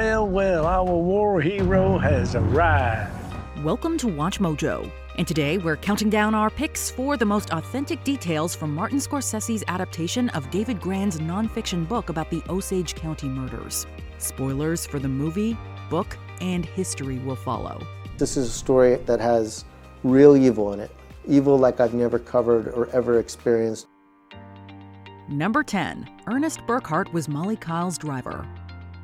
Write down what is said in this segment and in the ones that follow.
well, well, our war hero has arrived. Welcome to WatchMojo, and today we're counting down our picks for the most authentic details from Martin Scorsese's adaptation of David Grann's nonfiction book about the Osage County murders. Spoilers for the movie, book, and history will follow. This is a story that has real evil in it. Evil like I've never covered or ever experienced. Number 10. Ernest Burkhart was Mollie Kyle's driver.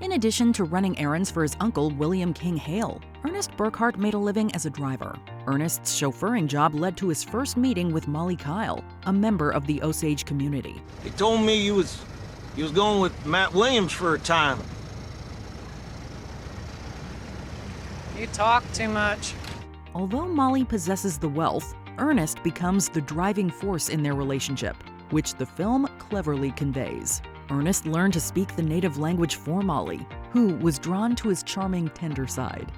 In addition to running errands for his uncle, William King Hale, Ernest Burkhart made a living as a driver. Ernest's chauffeuring job led to his first meeting with Mollie Kyle, a member of the Osage community. He told me you was going with Matt Williams for a time. You talk too much. Although Mollie possesses the wealth, Ernest becomes the driving force in their relationship, which the film cleverly conveys. Ernest learned to speak the native language for Mollie, who was drawn to his charming, tender side.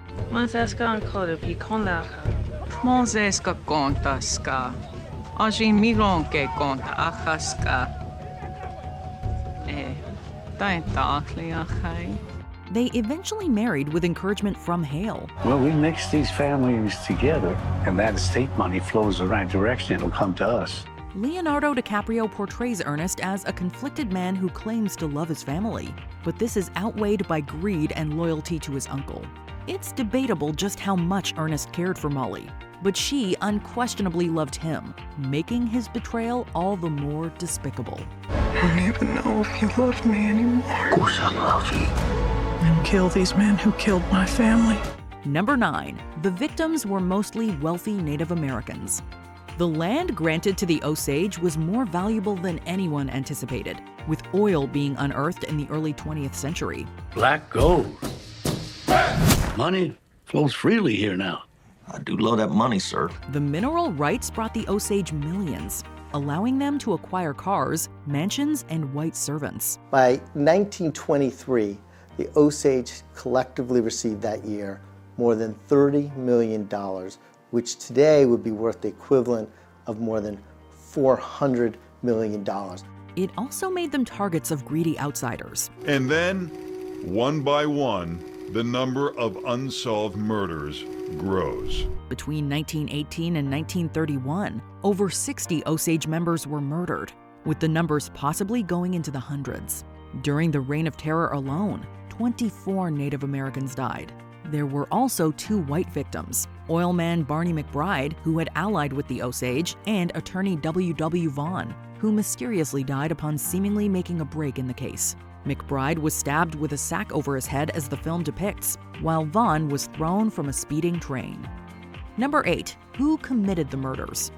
They eventually married with encouragement from Hale. Well, we mix these families together, and that estate money flows the right direction. It'll come to us. Leonardo DiCaprio portrays Ernest as a conflicted man who claims to love his family, but this is outweighed by greed and loyalty to his uncle. It's debatable just how much Ernest cared for Mollie, but she unquestionably loved him, making his betrayal all the more despicable. I don't even know if you love me anymore. Of course I love you. And kill these men who killed my family. Number 9. The victims were mostly wealthy Native Americans. The land granted to the Osage was more valuable than anyone anticipated, with oil being unearthed in the early 20th century. Black gold. Money flows freely here now. I do love that money, sir. The mineral rights brought the Osage millions, allowing them to acquire cars, mansions, and white servants. By 1923, the Osage collectively received that year more than $30 million, which today would be worth the equivalent of more than $400 million. It also made them targets of greedy outsiders. And then, one by one, the number of unsolved murders grows. Between 1918 and 1931, over 60 Osage members were murdered, with the numbers possibly going into the hundreds. During the Reign of Terror alone, 24 Native Americans died. There were also 2 white victims, oilman Barney McBride, who had allied with the Osage, and attorney W.W. Vaughn, who mysteriously died upon seemingly making a break in the case. McBride was stabbed with a sack over his head, as the film depicts, while Vaughn was thrown from a speeding train. Number 8. Who committed the murders?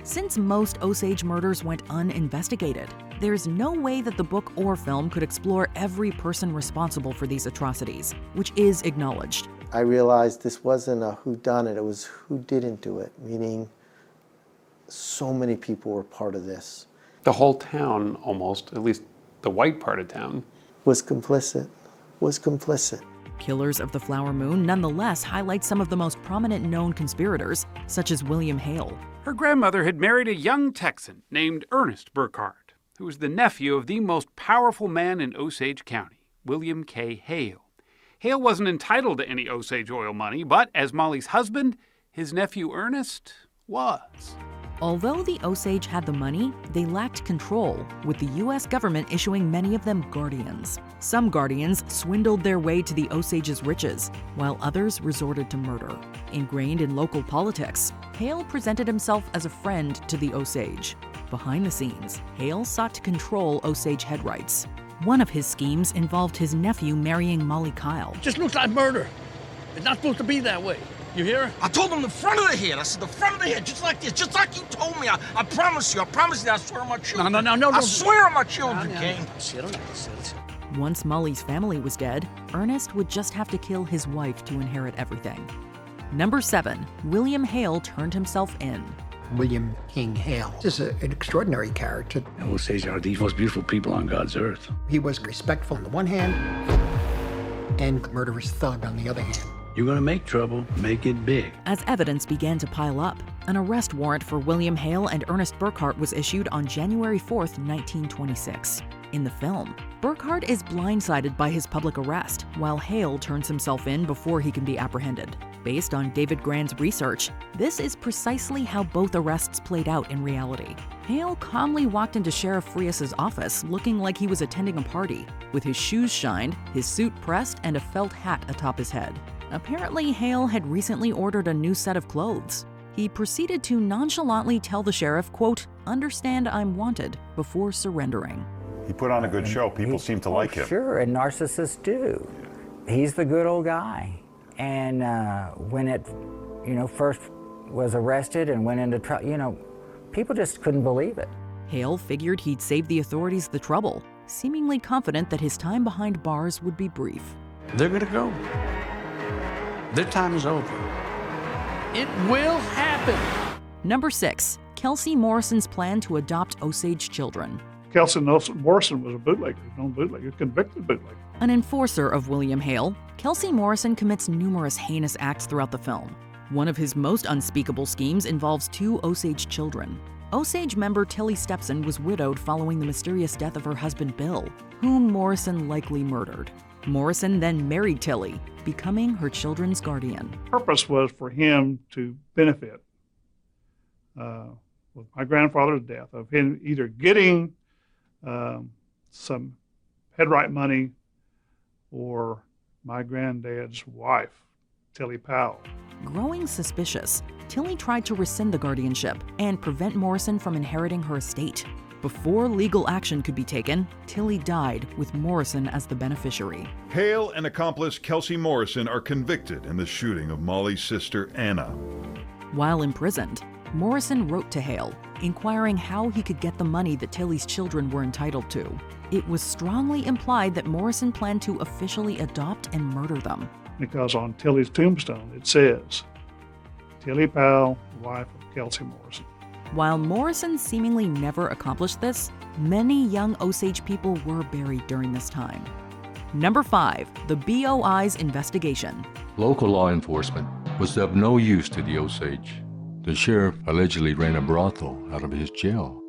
Since most Osage murders went uninvestigated, there's no way that the book or film could explore every person responsible for these atrocities, which is acknowledged. I realized this wasn't a whodunit, it was who didn't do it, meaning so many people were part of this. The whole town, almost, at least the white part of town, Was complicit. Killers of the Flower Moon nonetheless highlight some of the most prominent known conspirators, such as William Hale. Her grandmother had married a young Texan named Ernest Burkhart, who was the nephew of the most powerful man in Osage County, William K. Hale. Hale wasn't entitled to any Osage oil money, but as Mollie's husband, his nephew Ernest was. Although the Osage had the money, they lacked control, with the U.S. government issuing many of them guardians. Some guardians swindled their way to the Osage's riches, while others resorted to murder. Ingrained in local politics, Hale presented himself as a friend to the Osage. Behind the scenes, Hale sought to control Osage head rights. One of his schemes involved his nephew marrying Mollie Kyle. Just looks like murder. It's not supposed to be that way. You hear? I told him the front of the head. I said the front of the head, just like this, just like you told me. I promise you. I promise you. I swear on my children. No. I swear on my children, King. Sit. Once Mollie's family was dead, Ernest would just have to kill his wife to inherit everything. Number 7. William Hale Turned Himself In. William King Hale is an extraordinary character. Osage are the most beautiful people on God's earth. He was respectful on the one hand and murderous thug on the other hand. You're gonna make trouble, make it big. As evidence began to pile up, an arrest warrant for William Hale and Ernest Burkhart was issued on January 4th, 1926. In the film, Burkhart is blindsided by his public arrest, while Hale turns himself in before he can be apprehended. Based on David Grann's research, this is precisely how both arrests played out in reality. Hale calmly walked into Sheriff Frias's office looking like he was attending a party, with his shoes shined, his suit pressed, and a felt hat atop his head. Apparently, Hale had recently ordered a new set of clothes. He proceeded to nonchalantly tell the sheriff, quote, "Understand I'm wanted," before surrendering. He put on a good show. People seem to like him. Sure, and narcissists do. He's the good old guy. And when it, first was arrested and went into trial, people just couldn't believe it. Hale figured he'd save the authorities the trouble, seemingly confident that his time behind bars would be brief. They're gonna go. Their time is over. It will happen. Number 6, Kelsey Morrison's plan to adopt Osage children. Kelsey Morrison was a bootlegger, known bootlegger, convicted bootlegger. An enforcer of William Hale, Kelsey Morrison commits numerous heinous acts throughout the film. One of his most unspeakable schemes involves 2 Osage children. Osage member Tilly Stepson was widowed following the mysterious death of her husband Bill, whom Morrison likely murdered. Morrison then married Tilly, becoming her children's guardian. The purpose was for him to benefit with my grandfather's death, of him either getting some headright money or my granddad's wife, Tilly Powell. Growing suspicious, Tilly tried to rescind the guardianship and prevent Morrison from inheriting her estate. Before legal action could be taken, Tilly died with Morrison as the beneficiary. Hale and accomplice Kelsey Morrison are convicted in the shooting of Mollie's sister Anna. While imprisoned, Morrison wrote to Hale, inquiring how he could get the money that Tilly's children were entitled to. It was strongly implied that Morrison planned to officially adopt and murder them. Because on Tilly's tombstone it says, Tilly Powell, wife of Kelsey Morrison. While Morrison seemingly never accomplished this, many young Osage people were buried during this time. Number 5, the BOI's investigation. Local law enforcement was of no use to the Osage. The sheriff allegedly ran a brothel out of his jail.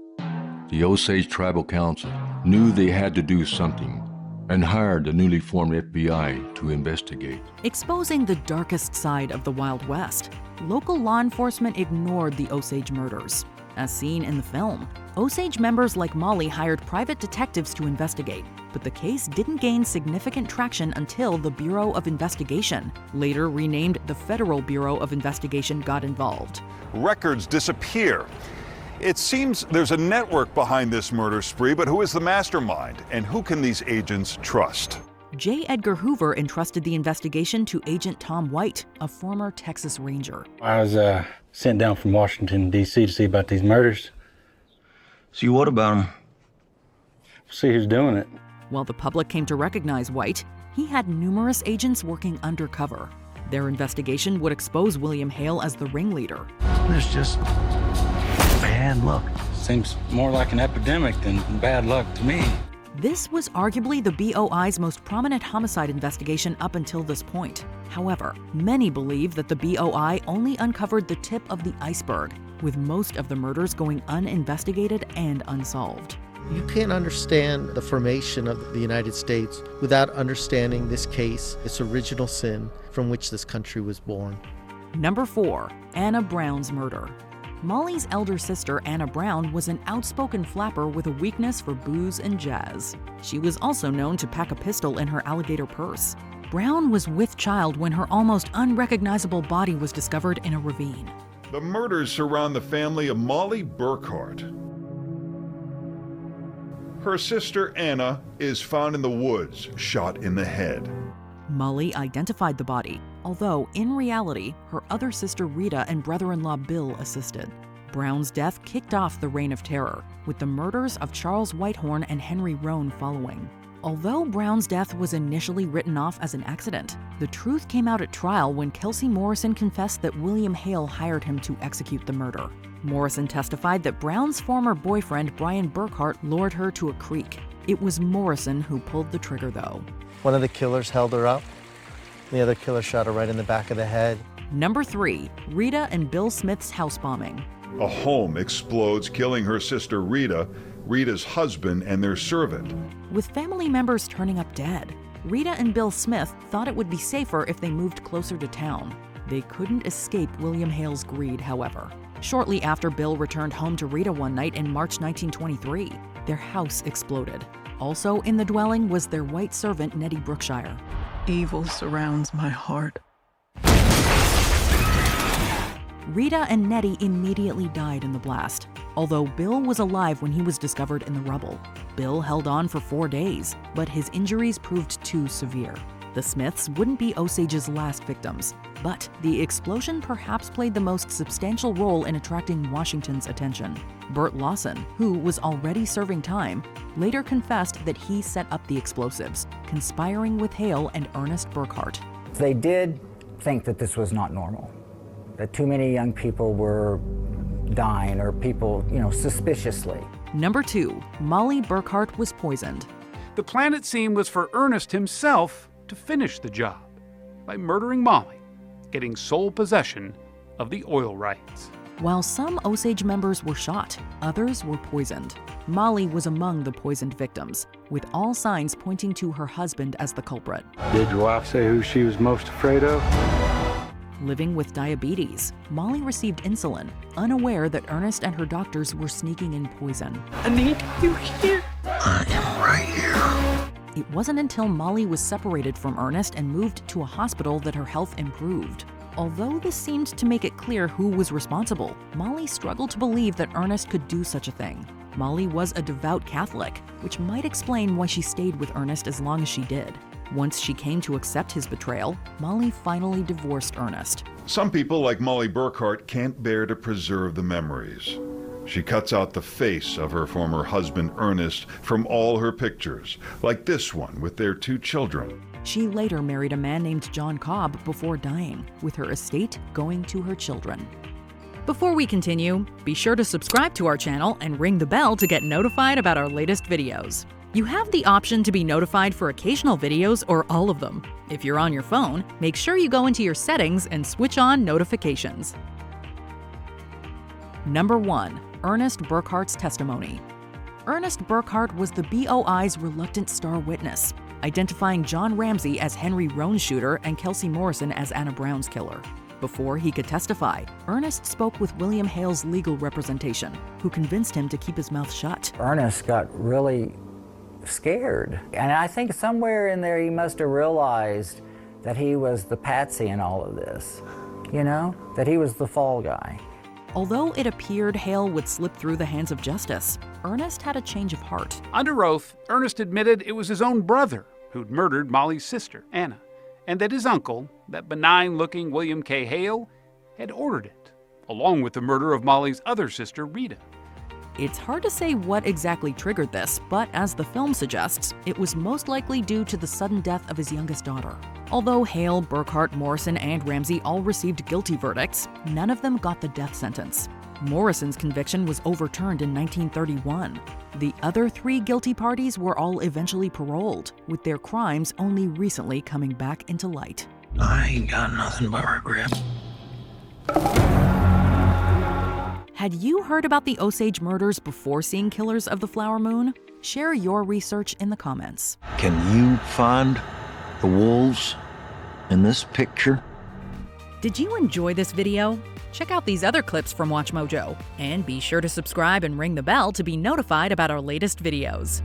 The Osage Tribal Council knew they had to do something and hired the newly formed FBI to investigate. Exposing the darkest side of the Wild West, local law enforcement ignored the Osage murders. As seen in the film, Osage members like Mollie hired private detectives to investigate, but the case didn't gain significant traction until the Bureau of Investigation, later renamed the Federal Bureau of Investigation, got involved. Records disappear. It seems there's a network behind this murder spree, but who is the mastermind, and who can these agents trust? J. Edgar Hoover entrusted the investigation to Agent Tom White, a former Texas Ranger. I was sent down from Washington, D.C. to see about these murders. See what about them? See who's doing it. While the public came to recognize White, he had numerous agents working undercover. Their investigation would expose William Hale as the ringleader. There's just bad luck. Seems more like an epidemic than bad luck to me. This was arguably the BOI's most prominent homicide investigation up until this point. However, many believe that the BOI only uncovered the tip of the iceberg, with most of the murders going uninvestigated and unsolved. You can't understand the formation of the United States without understanding this case, its original sin from which this country was born. Number 4, Anna Brown's murder. Mollie's elder sister, Anna Brown, was an outspoken flapper with a weakness for booze and jazz. She was also known to pack a pistol in her alligator purse. Brown was with child when her almost unrecognizable body was discovered in a ravine. The murders surround the family of Mollie Burkhart. Her sister Anna is found in the woods, shot in the head. Mollie identified the body, although in reality, her other sister Rita and brother-in-law Bill assisted. Brown's death kicked off the Reign of Terror, with the murders of Charles Whitehorn and Henry Roan following. Although Brown's death was initially written off as an accident, the truth came out at trial when Kelsey Morrison confessed that William Hale hired him to execute the murder. Morrison testified that Brown's former boyfriend, Brian Burkhart, lured her to a creek. It was Morrison who pulled the trigger, though. One of the killers held her up. The other killer shot her right in the back of the head. Number 3, Rita and Bill Smith's house bombing. A home explodes, killing her sister Rita Rita's husband and their servant. With family members turning up dead, Rita and Bill Smith thought it would be safer if they moved closer to town. They couldn't escape William Hale's greed, however. Shortly after Bill returned home to Rita one night in March 1923, their house exploded. Also in the dwelling was their white servant, Nettie Brookshire. Evil surrounds my heart. Rita and Nettie immediately died in the blast, although Bill was alive when he was discovered in the rubble. Bill held on for 4 days, but his injuries proved too severe. The Smiths wouldn't be Osage's last victims, but the explosion perhaps played the most substantial role in attracting Washington's attention. Bert Lawson, who was already serving time, later confessed that he set up the explosives, conspiring with Hale and Ernest Burkhart. They did think that this was not normal, that too many young people were dying, or people, suspiciously. Number 2, Mollie Burkhart Was Poisoned. The plan, it seemed, was for Ernest himself to finish the job by murdering Mollie, getting sole possession of the oil rights. While some Osage members were shot, others were poisoned. Mollie was among the poisoned victims, with all signs pointing to her husband as the culprit. Did your wife say who she was most afraid of? Living with diabetes, Mollie received insulin, unaware that Ernest and her doctors were sneaking in poison. I need you here. I am right here. It wasn't until Mollie was separated from Ernest and moved to a hospital that her health improved. Although this seemed to make it clear who was responsible, Mollie struggled to believe that Ernest could do such a thing. Mollie was a devout Catholic, which might explain why she stayed with Ernest as long as she did. Once she came to accept his betrayal, Mollie finally divorced Ernest. Some people, like Mollie Burkhart, can't bear to preserve the memories. She cuts out the face of her former husband, Ernest, from all her pictures, like this one with their 2 children. She later married a man named John Cobb before dying, with her estate going to her children. Before we continue, be sure to subscribe to our channel and ring the bell to get notified about our latest videos. You have the option to be notified for occasional videos or all of them. If you're on your phone, make sure you go into your settings and switch on notifications. Number 1. Ernest Burkhart's testimony. Ernest Burkhart was the BOI's reluctant star witness, identifying John Ramsey as Henry Roan's shooter and Kelsey Morrison as Anna Brown's killer. Before he could testify, Ernest spoke with William Hale's legal representation, who convinced him to keep his mouth shut. Ernest got really scared, and I think somewhere in there he must have realized that he was the patsy in all of this, that he was the fall guy. Although it appeared Hale would slip through the hands of justice, Ernest had a change of heart. Under oath, Ernest admitted it was his own brother who'd murdered Mollie's sister, Anna, and that his uncle, that benign-looking William K. Hale, had ordered it, along with the murder of Mollie's other sister, Rita. It's hard to say what exactly triggered this, but as the film suggests, it was most likely due to the sudden death of his youngest daughter. Although Hale, Burkhart, Morrison, and Ramsey all received guilty verdicts, none of them got the death sentence. Morrison's conviction was overturned in 1931. The other 3 guilty parties were all eventually paroled, with their crimes only recently coming back into light. I ain't got nothing but regret. Had you heard about the Osage murders before seeing Killers of the Flower Moon? Share your research in the comments. Can you find the wolves in this picture? Did you enjoy this video? Check out these other clips from WatchMojo, and be sure to subscribe and ring the bell to be notified about our latest videos.